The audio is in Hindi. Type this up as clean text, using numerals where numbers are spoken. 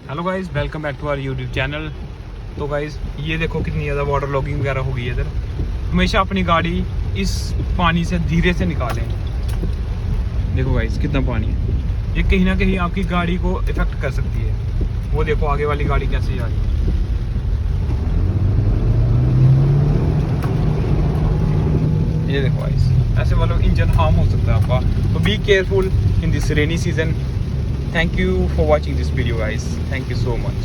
Hello guys, welcome back to our YouTube channel. तो गाइस ये देखो कितनी ज़्यादा वाटर लॉगिंग वगैरह हो गई है इधर। हमेशा अपनी गाड़ी इस पानी से धीरे से निकालें। देखो गाइस कितना पानी है, ये कहीं ना कहीं आपकी गाड़ी को इफेक्ट कर सकती है। वो देखो आगे वाली गाड़ी कैसे जा रही है। ये देखो गाइस, ऐसे मतलब इंजन हार्म हो सकता है आपका, तो be careful in this rainy season. Thank you for watching this video guys. Thank you so much.